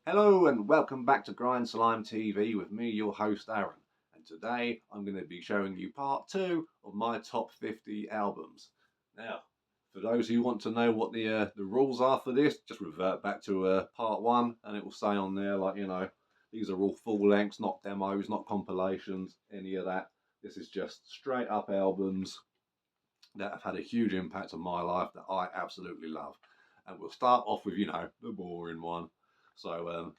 Hello and welcome back to Grind Slime TV with me, your host Aaron. And today I'm going to be showing you part 2 of my top 50 albums. Now, for those who want to know what the rules are for this, just revert back to part 1 and it will say on there, like, these are all full lengths, not demos, not compilations, any of that. This is just straight up albums that have had a huge impact on my life that I absolutely love. And we'll start off with, the boring one. So,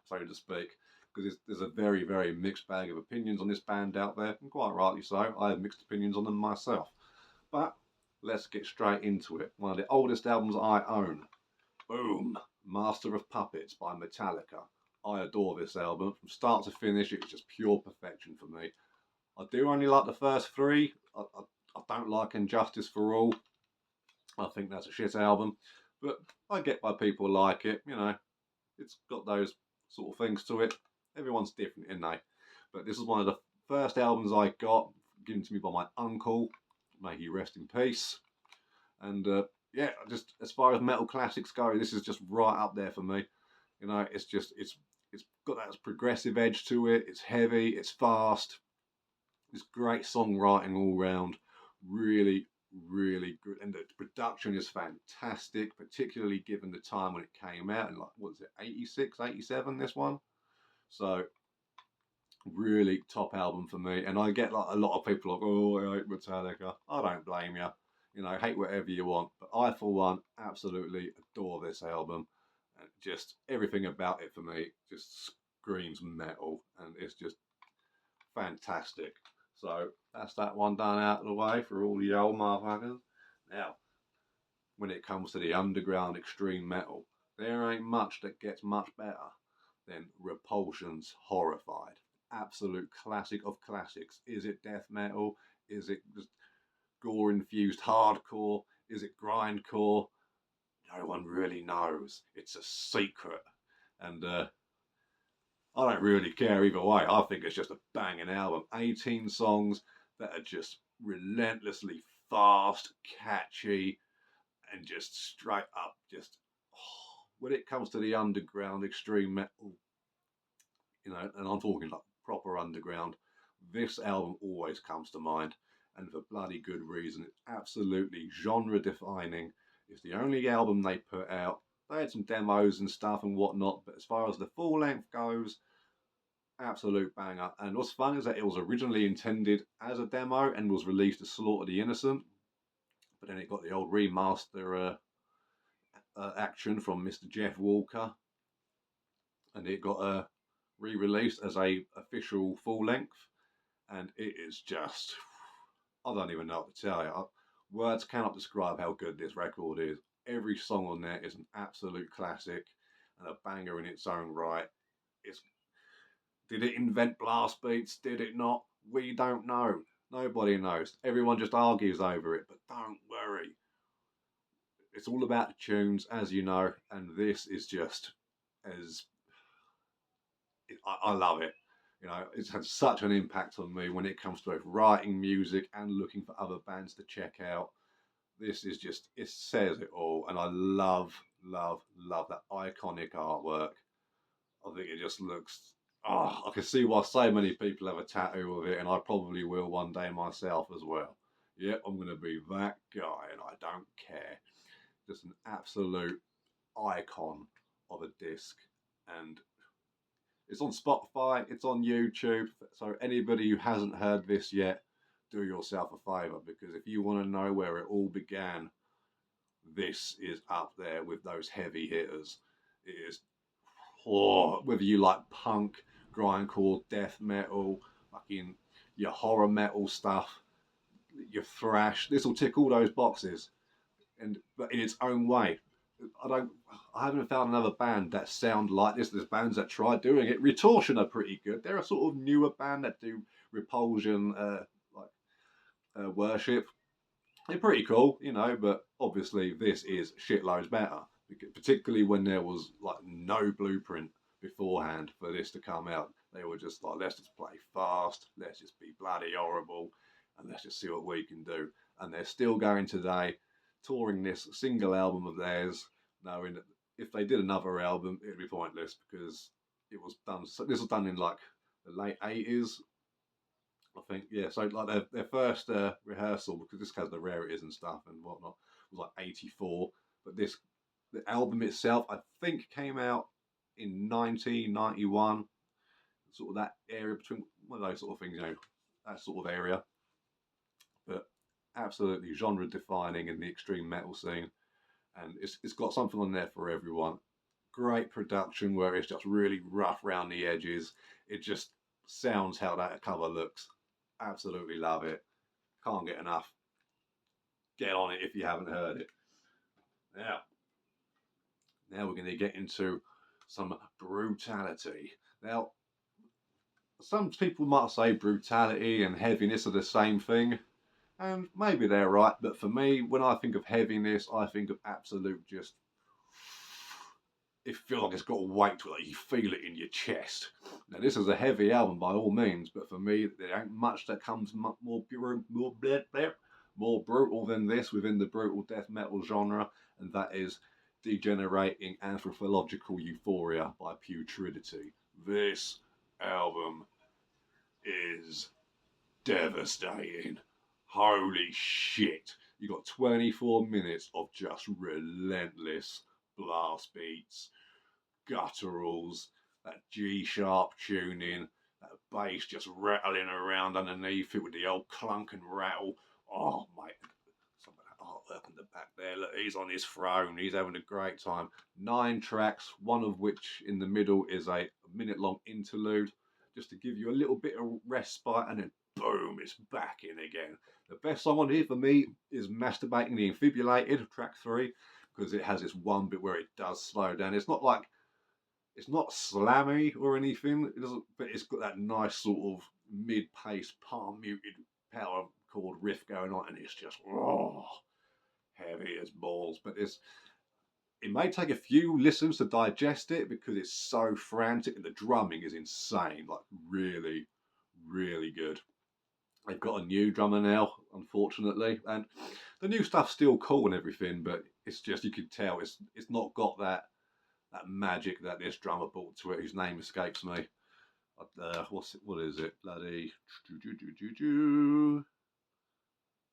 so to speak, because there's a very, very mixed bag of opinions on this band out there, and quite rightly so. I have mixed opinions on them myself. But let's get straight into it. One of the oldest albums I own. Boom! Master of Puppets by Metallica. I adore this album. From start to finish, it's just pure perfection for me. I do only like the first three. I don't like Injustice for All. I think that's a shit album. But I get why people like it. It's got those sort of things to it. Everyone's different, isn't they? But this is one of the first albums I got, given to me by my uncle. May he rest in peace. And yeah, just as far as metal classics go, this is just right up there for me. It's got that progressive edge to it. It's heavy. It's fast. It's great songwriting all round. Really, really good, and the production is fantastic, particularly given the time when it came out in, like, what was it, 86, 87, this one. So really top album for me. And I get like a lot of people like, oh, I hate Metallica. I don't blame you. Hate whatever you want, but I for one absolutely adore this album, and just everything about it for me just screams metal, and it's just fantastic. So that's that one done out of the way for all the old motherfuckers. Now, when it comes to the underground extreme metal, there ain't much that gets much better than Repulsion's Horrified. Absolute classic of classics. Is it death metal? Is it just gore infused hardcore? Is it grindcore? No one really knows. It's a secret. And I don't really care either way. I think it's just a banging album. 18 songs that are just relentlessly fast, catchy, and just straight up when it comes to the underground extreme metal, and I'm talking like proper underground, this album always comes to mind, and for bloody good reason. It's absolutely genre defining. It's the only album they put out. They had some demos and stuff and whatnot, but as far as the full length goes, absolute banger. And what's fun is that it was originally intended as a demo and was released as Slaughter the Innocent, but then it got the old remaster action from Mr. Jeff Walker, and it got re-released as a official full length, and it is just, I don't even know what to tell you. Words cannot describe how good this record is. Every song on there is an absolute classic and a banger in its own right. Did it invent blast beats? Did it not? We don't know. Nobody knows. Everyone just argues over it, but don't worry. It's all about the tunes, as you know, and this is just as I love it. It's had such an impact on me when it comes to both writing music and looking for other bands to check out. This is just, it says it all, and I love, love, love that iconic artwork. I think it just looks, I can see why so many people have a tattoo of it, and I probably will one day myself as well. Yep, I'm going to be that guy, and I don't care. Just an absolute icon of a disc, and it's on Spotify, it's on YouTube. So anybody who hasn't heard this yet, do yourself a favour, because if you want to know where it all began, this is up there with those heavy hitters. It is, whether you like punk, grindcore, death metal, fucking your horror metal stuff, your thrash, this will tick all those boxes, but in its own way. I haven't found another band that sound like this. There's bands that try doing it. Retortion are pretty good. They're a sort of newer band that do Repulsion worship. They're pretty cool, but obviously this is shitloads better, particularly when there was like no blueprint beforehand for this to come out. They were just like, let's just play fast, let's just be bloody horrible, and let's just see what we can do. And they're still going today, touring this single album of theirs, knowing that if they did another album, it'd be pointless because it was done. So this was done in like the late 80s, I think. Yeah, so like their first rehearsal, because this has the rarities and stuff and whatnot, was like 84. But the album itself, I think, came out in 1991, sort of that area between one of those sort of things, that sort of area. But absolutely genre defining in the extreme metal scene, and it's got something on there for everyone. Great production where it's just really rough around the edges. It just sounds how that cover looks. Absolutely love it. Can't get enough. Get on it if you haven't heard it. Now, now we're going to get into some brutality. Now, some people might say brutality and heaviness are the same thing, and maybe they're right, but for me, when I think of heaviness, I think of absolute just. It feels like it's got a weight to it, like you feel it in your chest. Now, this is a heavy album by all means, but for me, there ain't much that comes more brutal than this within the brutal death metal genre, and that is Degenerating Anthropological Euphoria by Putridity. This album is devastating. Holy shit. You got 24 minutes of just relentless blast beats, gutturals, that G sharp tuning, that bass just rattling around underneath it with the old clunk and rattle. Oh, mate. Some of that artwork in the back there. Look, he's on his throne. He's having a great time. 9 tracks, one of which in the middle is a minute-long interlude, just to give you a little bit of respite, and then boom, it's back in again. The best song on here for me is Masturbating the Infibulated, track 3, because it has this one bit where it does slow down. It's not slammy or anything, it doesn't, but it's got that nice sort of mid-paced, palm muted power chord riff going on, and it's just heavy as balls. But it may take a few listens to digest it because it's so frantic, and the drumming is insane, like really, really good. They've got a new drummer now, unfortunately, and the new stuff's still cool and everything, but it's just, you can tell it's not got that magic that this drummer brought to it, whose name escapes me. What is it? Bloody.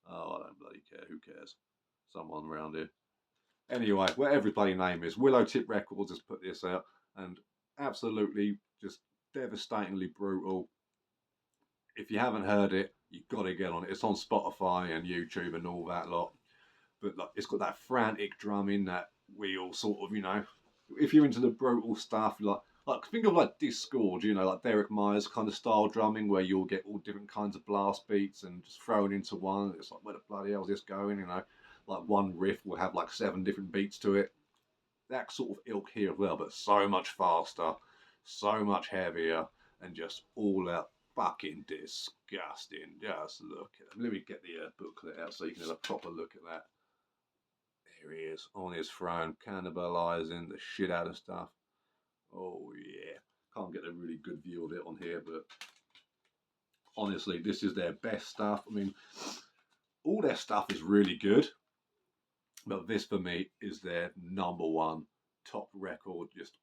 Oh, I don't bloody care. Who cares? Someone around here. Anyway, whatever his bloody name is, Willow Tip Records has put this out, and absolutely just devastatingly brutal. If you haven't heard it, you've got to get on it. It's on Spotify and YouTube and all that lot. But like, it's got that frantic drumming that we all sort of, if you're into the brutal stuff, like think of like Discord, like Derek Myers kind of style drumming, where you'll get all different kinds of blast beats and just thrown into one. It's like, where the bloody hell is this going? Like one riff will have like 7 different beats to it. That sort of ilk here as well, but so much faster, so much heavier, and just all out fucking disgusting. Just look at them. Let me get the booklet out so you can have a proper look at that. There he is on his throne, cannibalizing the shit out of stuff. Oh yeah, can't get a really good view of it on here, but honestly, this is their best stuff. I mean, all their stuff is really good, but this for me is their #1 top record. Just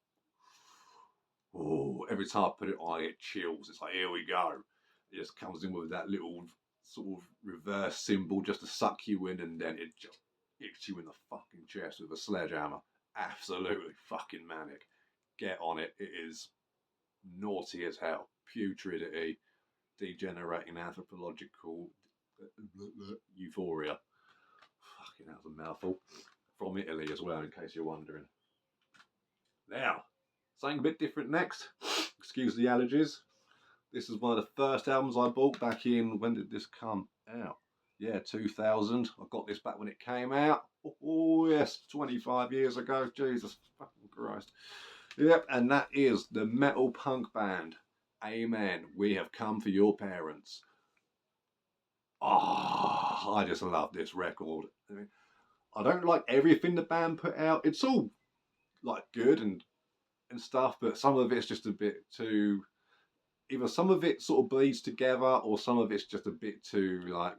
every time I put it on, it chills. It's like, here we go. It just comes in with that little sort of reverse cymbal just to suck you in, and then it just hits you in the fucking chest with a sledgehammer. Absolutely fucking manic. Get on it. It is naughty as hell. Putridity, Degenerating Anthropological Euphoria. Fucking that was a mouthful. From Italy as well, in case you're wondering. Now, something a bit different next. Excuse the allergies. This is one of the first albums I bought back in, when did this come out? Yeah, 2000. I got this back when it came out. Oh yes, 25 years ago. Jesus fucking Christ. Yep, and that is the metal punk band Amen. We Have Come for Your Parents. Oh, I just love this record. I mean, I don't like everything the band put out. It's all like good and stuff, but some of it's just a bit too. Either some of it sort of bleeds together, or some of it's just a bit too, like,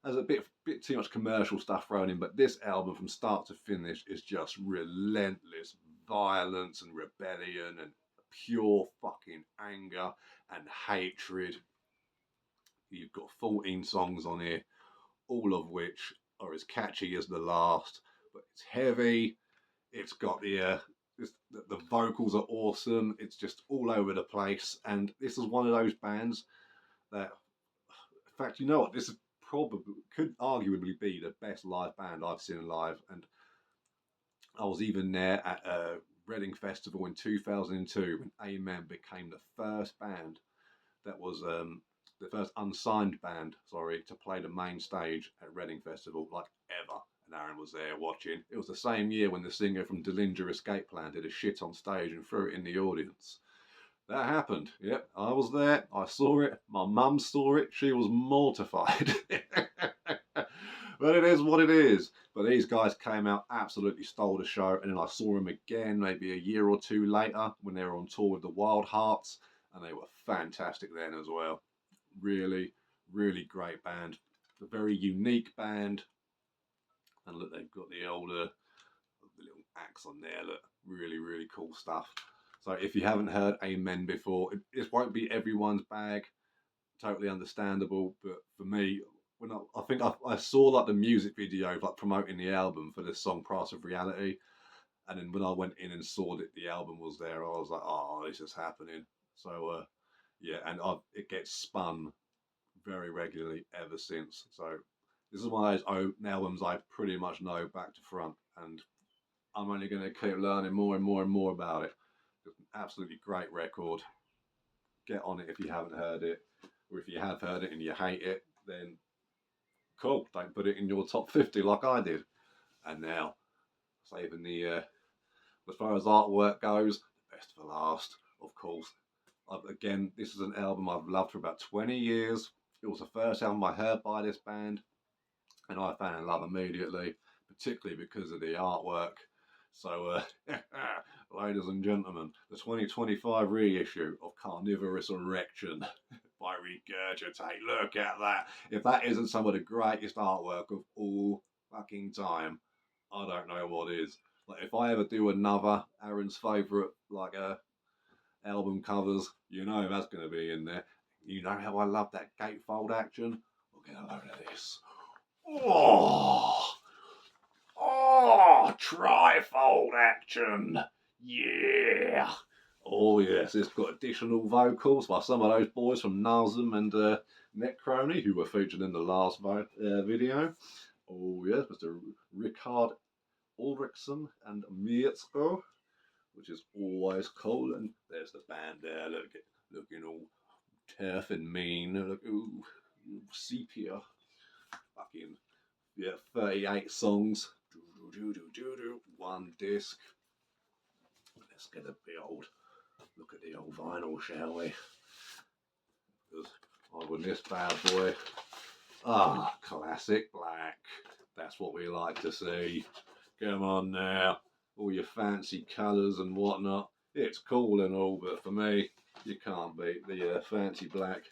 Has a bit too much commercial stuff thrown in, but this album from start to finish is just relentless violence and rebellion and pure fucking anger and hatred. You've got 14 songs on here, all of which are as catchy as the last, but it's heavy. It's got the vocals are awesome. It's just all over the place, and this is one of those bands that, in fact, you know what? This is probably could arguably be the best live band I've seen live, and I was even there at Reading Festival in 2002 when Amen became the first band that was the first unsigned band, sorry, to play the main stage at Reading Festival, like ever. And Aaron was there watching. It was the same year when the singer from Dillinger Escape Plan did a shit on stage and threw it in the audience. That happened. Yep, I was there. I saw it. My mum saw it. She was mortified. But it is what it is. But these guys came out, absolutely stole the show. And then I saw them again maybe a year or two later when they were on tour with the Wild Hearts. And they were fantastic then as well. Really, really great band. A very unique band. And look, they've got the older little axe on there. Look, really, really cool stuff. So if you haven't heard Amen before, it won't be everyone's bag. Totally understandable. But for me, when I saw like the music video like promoting the album for this song Price of Reality, and then when I went in and saw that the album was there, I was like, oh, this is happening. So yeah, and it gets spun very regularly ever since. So this is one of those albums I pretty much know back to front, and I'm only going to keep learning more and more and more about it. It's an absolutely great record. Get on it if you haven't heard it, or if you have heard it and you hate it, then cool, don't put it in your top 50 like I did. And now, saving as far as artwork goes, the best for last, of course. Again, this is an album I've loved for about 20 years. It was the first album I heard by this band, and I fell in love immediately, particularly because of the artwork. So, ladies and gentlemen, the 2025 reissue of Carnivorous Erection by Regurgitate. Look at that. If that isn't some of the greatest artwork of all fucking time, I don't know what is. Like, if I ever do another Aaron's favourite, like, album covers, you know that's going to be in there. You know how I love that gatefold action? We'll get a load of this. Oh, trifold action. Yeah. Oh, yes, it's got additional vocals by some of those boys from Nasum and Necrony, who were featured in the last video. Oh, yes, Mr. Richard Ulrichsen and Mietzko, which is always cool. And there's the band there, looking all tough and mean. Look, ooh, sepia. Fucking, yeah, 38 songs. One disc. Let's get a bit old. Look at the old vinyl, shall we? I want this bad boy. Ah, classic black. That's what we like to see. Come on now. All your fancy colours and whatnot. It's cool and all, but for me, you can't beat the fancy black.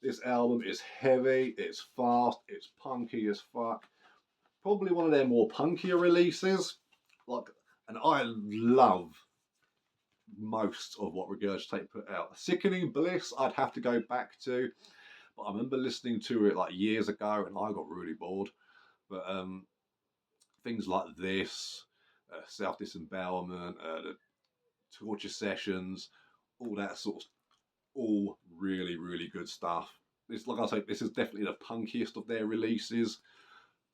This album is heavy, it's fast, it's punky as fuck. Probably one of their more punkier releases. And I love most of what Regurgitate put out. Sickening Bliss, I'd have to go back to, but I remember listening to it like years ago, and I got really bored. But things like this, Self Disembowelment, the Torture Sessions, all that sort of, all really, really good stuff. It's like I say, this is definitely the punkiest of their releases,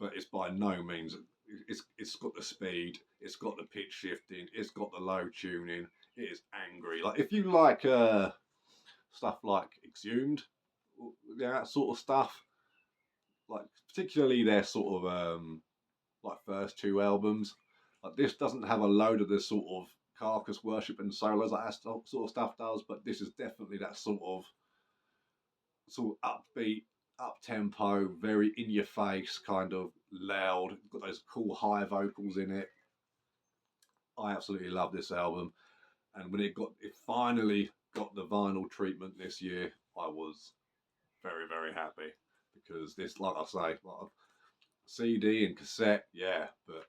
but it's by no means. It's got the speed, it's got the pitch shifting, it's got the low tuning. It is angry. Like if you like stuff like Exhumed, that sort of stuff, like particularly their sort of like first two albums. Like this doesn't have a load of this sort of carcass worship and solos like that sort of stuff does, but this is definitely that sort of upbeat, up tempo, very in your face, kind of loud. Got those cool high vocals in it. I absolutely love this album, and when it finally got the vinyl treatment this year, I was very, very happy because this, like I say, like CD and cassette, yeah, but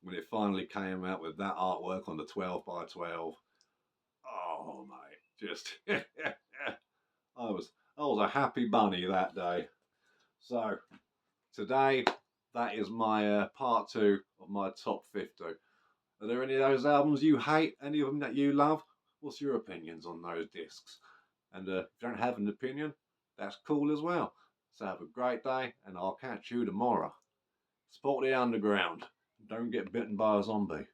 when it finally came out with that artwork on the 12 by 12, oh mate, just I was a happy bunny that day. So today, that is my part 2 of my top 50. Are there any of those albums you hate? Any of them that you love? What's your opinions on those discs? And if you don't have an opinion, that's cool as well. So have a great day, and I'll catch you tomorrow. Support the underground. Don't get bitten by a zombie.